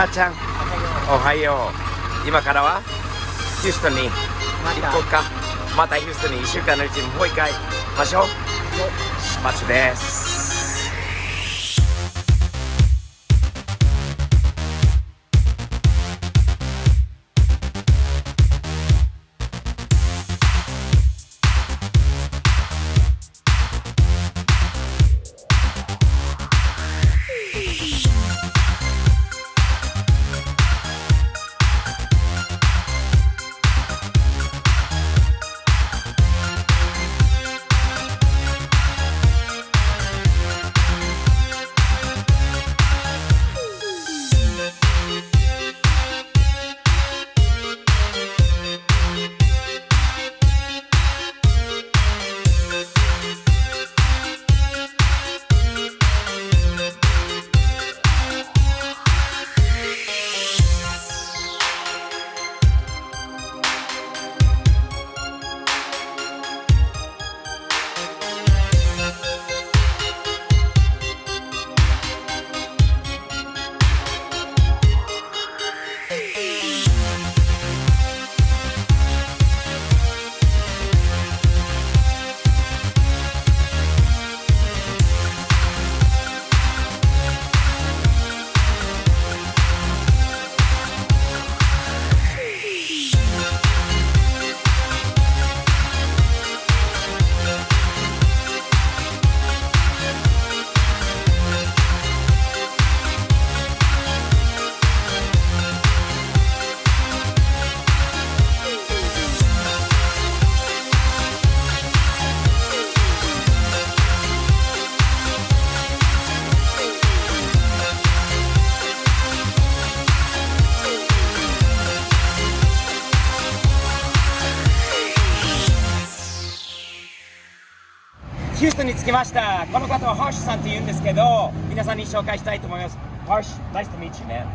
あーちゃんおはよう。今からはヒューストンに行こうか。またヒューストンに1週間のうちにもう一回場所出発です。ヒューストンに着きました。この方はハーシュさんと言うんですけど、皆さんに紹介したいと思います。ハーシュ、nice to meet you, man.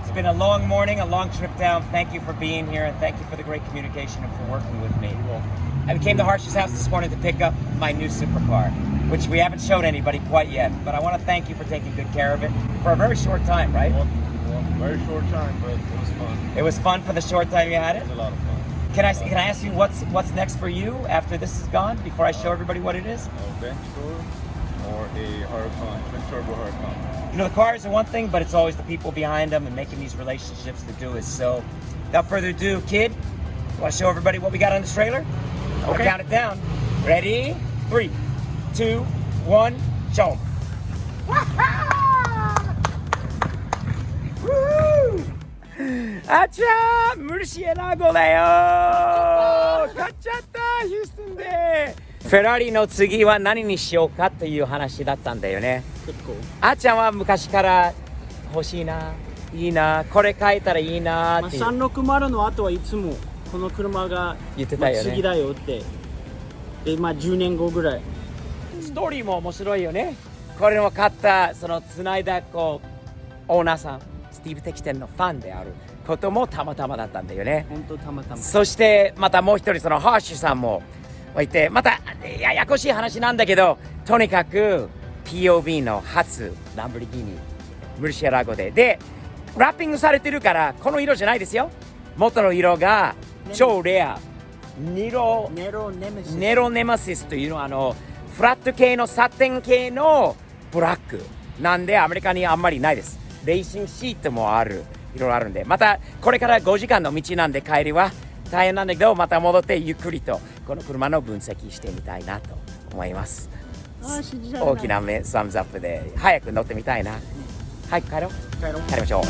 It's been a long morning, a long trip down. Thank you for being here and thank you for the great communication and for working with me. I came to Harsh's house this morning to pick up my new supercar, which we haven't showed anybody quite yet. But I want to thank you for taking good care of it for a very short time, right? Well, very short time, but it was fun. It was fun for the short time you had it? It was a lot of fun. Can I ask you what's next for you after this is gone? Before I show everybody what it is. A bench tour or a Huracan, twin turbo Huracan. You know, the cars are one thing, but it's always the people behind them and making these relationships that do it. So, without further ado, kid, want to show everybody what we got on this trailer? Okay. We'll count it down. Ready? 3, 2, 1, show 'em.あちゃー、ムルシエラーゴだよー。買っちゃった、ヒューストンで。フェラーリの次は何にしようかという話だったんだよね。あっちゃんは昔から欲しいな、いいな、これ買えたらいいなっていう、360の後はいつもこの車が言ってたよね。次だよって。で、10年後ぐらい。ストーリーも面白いよね。これを買ったそのつないだオーナーさん、スティーブ・テキテンのファンであることもたまたまだったんだよね。本当たまたま。そしてまたもう一人そのハーシュさんもいて、またややこしい話なんだけど、とにかく POV の初ランボルギーニムルシェラゴでラッピングされてるからこの色じゃないですよ。元の色が超レアネロネメシスというのフラット系のサテン系のブラックなんでアメリカにあんまりないです。レーシングシートもある、いろいろあるんで、またこれから5時間の道なんで帰りは大変なんだけど、また戻ってゆっくりとこの車の分析してみたいなと思います。大きな目サムズアップで早く乗ってみたいな。はい、帰りましょう。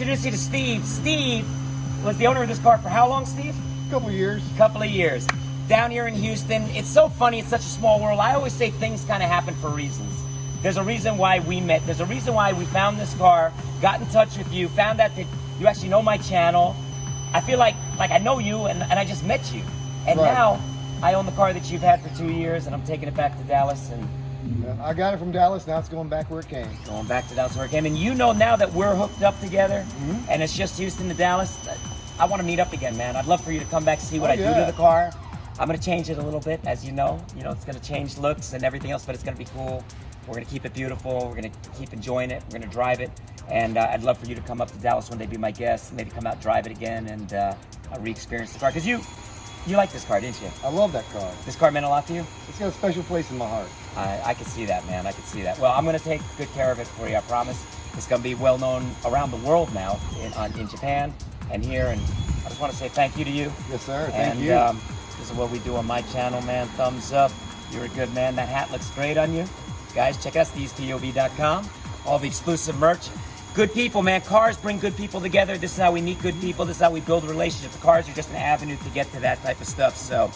introduce you to Steve. Steve was the owner of this car for how long, Steve? A couple years. Couple of years. Down here in Houston, it's so funny, it's such a small world. I always say things kind of happen for reasons. There's a reason why we met. There's a reason why we found this car, got in touch with you, found out that you actually know my channel. I feel like I know you and I just met you. And Right. now I own the car that you've had for 2 years and I'm taking it back to Dallas and Yeah, I got it from Dallas. Now it's going back where it came. going back to Dallas where it came. And you know now that we're hooked up together and it's just Houston to Dallas, I want to meet up again, man. I'd love for you to come back and see what Oh, I do yeah. to the car. I'm going to change it a little bit, as you know. You know, it's going to change looks and everything else, but it's going to be cool. We're going to keep it beautiful. We're going to keep enjoying it. We're going to drive it. And I'd love for you to come up to Dallas one day, be my guest, maybe come out, drive it again, and re-experience the car. Because you liked this car, didn't you? I love that car. This car meant a lot to you? It's got a special place in my heart. I can see that, man. I can see that. Well, I'm going to take good care of it for you, I promise. It's going to be well known around the world now, in Japan and here. And I just want to say thank you to you. Yes, sir. Thank And you. this is what we do on my channel, man. Thumbs up. You're a good man. That hat looks great on you. Guys, check out Steve'sPOV.com. All the exclusive merch. Good people, man. Cars bring good people together. This is how we meet good people. This is how we build relationships. Cars are just an avenue to get to that type of stuff. So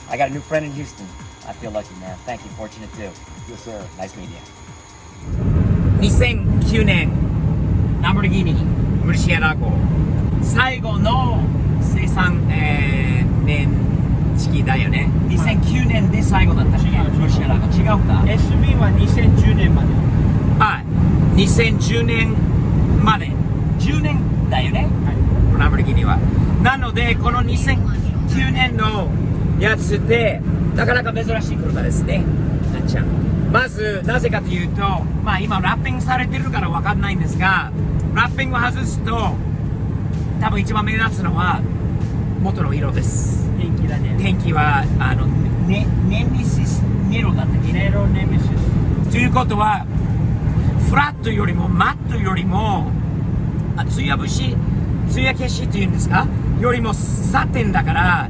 I got a new friend in Houston. I feel lucky, man. Thank you. Fortunate too. Yes, sir. Nice meeting you. 2009年ランボルギーニムルシアラ号最後の生産、年式だよね。2009年で最後だったっけ？ムルシアラ号違うか？ SB は2010年まで。あ、2010年まで10年だよね、はい、ランボルギーニは。なのでこの2009年のやつってなかなか珍しい車ですね。なっちゃん。まずなぜかというと、まあ今ラッピングされてるからわかんないんですが、ラッピングを外すと多分一番目立つのは元の色です。天気だね。天気はネメシスネロだったっけ？ネロネメシス。ということはフラットよりもマットよりも艶消しというんですかよりもサテンだから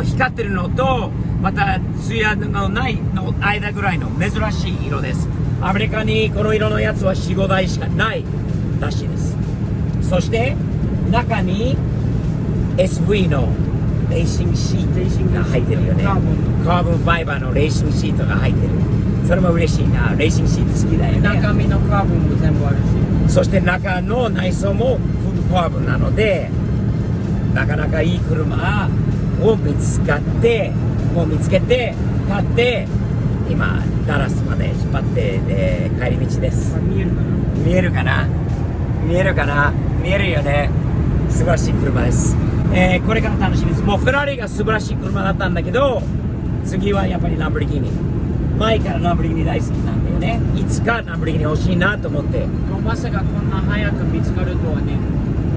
光ってるのとまた艶のないの間ぐらいの珍しい色です。アメリカにこの色のやつは 4,5 台しかないらしいです。そして中に SV のレーシングシートが入ってるよね。カーボンファイバーのレーシングシートが入ってる。それも嬉しいな。レーシングシート好きだよね。中身のカーボンも全部あるし。そして中の内装もフルカーボンなのでなかなかいい車を見つけて買って今ダラスまで引っ張って、帰り道です。見えるかな。見えるよね。素晴らしい車です、これから楽しみです。もうフェラーリが素晴らしい車だったんだけど次はやっぱりランボルギーニ。前からランボルギーニ大好きなんだよね。いつかランボルギーニ欲しいなと思って。まさかこんな早く見つかるとはね。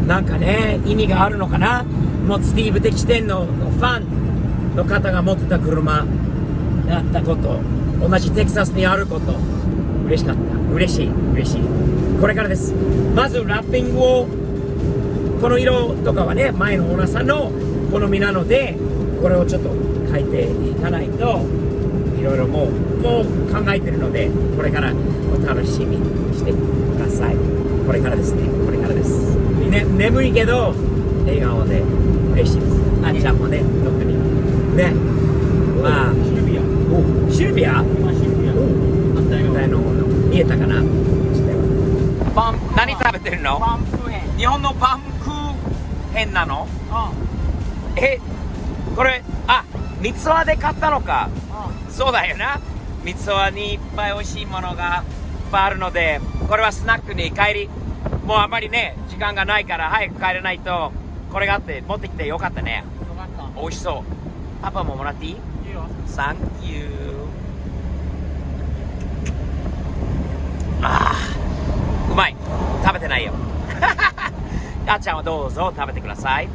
なんかね意味があるのかな。もうスティーブ的店のファンの方が持ってた車だったこと、同じテキサスにあること嬉しかった。嬉しい。これからです。まずラッピングをこの色とかはね前のオーナーさんの好みなのでこれをちょっと変えていかないといろいろもう考えてるのでこれからお楽しみにしてください。これからですね。眠いけど笑顔で嬉しいです。あっちゃんもね特にね。まあシルビア見えたかな。パン何食べてるの？パンプヘン。日本のパンクーヘンなの？これ三つ葉で買ったのか。そうだよな。三つ葉にいっぱい美味しいものがいっぱいあるのでこれはスナックに帰りもうあまりね時間がないから早く帰れないとこれがあって持ってきてよかったね。よかった。美味しそう。パパももらっていい？いいよ。サンキュー。うまい。食べてないよ。あっちゃんはどうぞ食べてください。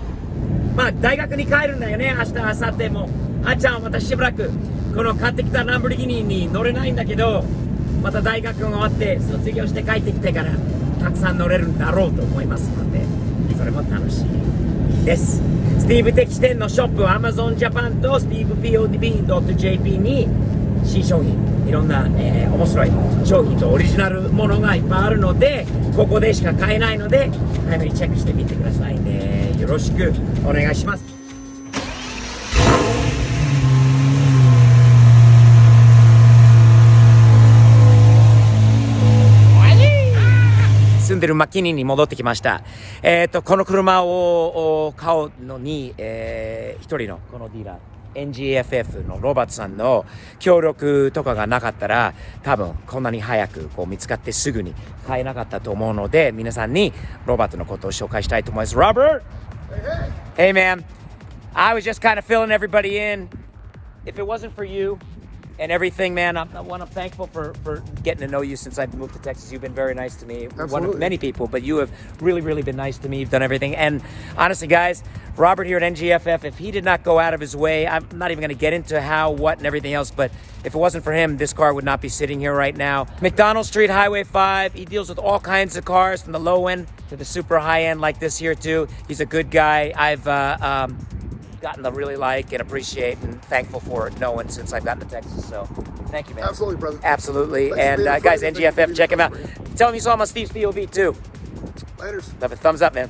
まあ大学に帰るんだよね。明日明後日もあっちゃんはまたしばらくこの買ってきたランボルギーニに乗れないんだけどまた大学が終わって卒業して帰ってきてからたくさん乗れるんだろうと思いますのでそれも楽しみです。スティーブ的店のショップは Amazon Japan と StevePOV.jp に新商品いろんな、面白い商品とオリジナルものがいっぱいあるのでここでしか買えないので早めにチェックしてみてくださいね。よろしくお願いします。住んでるマキニに戻ってきました。この車を買うのに、一人のこのディーラー、NGFF のロバートさんの協力とかがなかったら、多分こんなに早くこう見つかってすぐに買えなかったと思うので、皆さんにロバートのことを紹介したいと思います。Robert! Hey man, I was just kind of filling everybody in. If it wasn't for you, and everything, man, I'm thankful for getting to know you since I've moved to Texas. You've been very nice to me. Absolutely. One of many people, but you have really been nice to me. You've done everything. And honestly, guys, Robert here at NGFF, if he did not go out of his way, I'm not even going to get into how, what, and everything else, but if it wasn't for him, this car would not be sitting here right now. McDonald Street, Highway 5. He deals with all kinds of cars from the low end to the super high end like this here, too. He's a good guy. I've gotten to really like and appreciate and thankful for knowing since I've gotten to Texas. So thank you, man. Absolutely, brother. Absolutely. Thanks for And being a guys, friend. Thank you for NGFF, being check him out. a friend. Tell him you saw him on Steve's POV too. Laters. Love it. Thumbs up, man.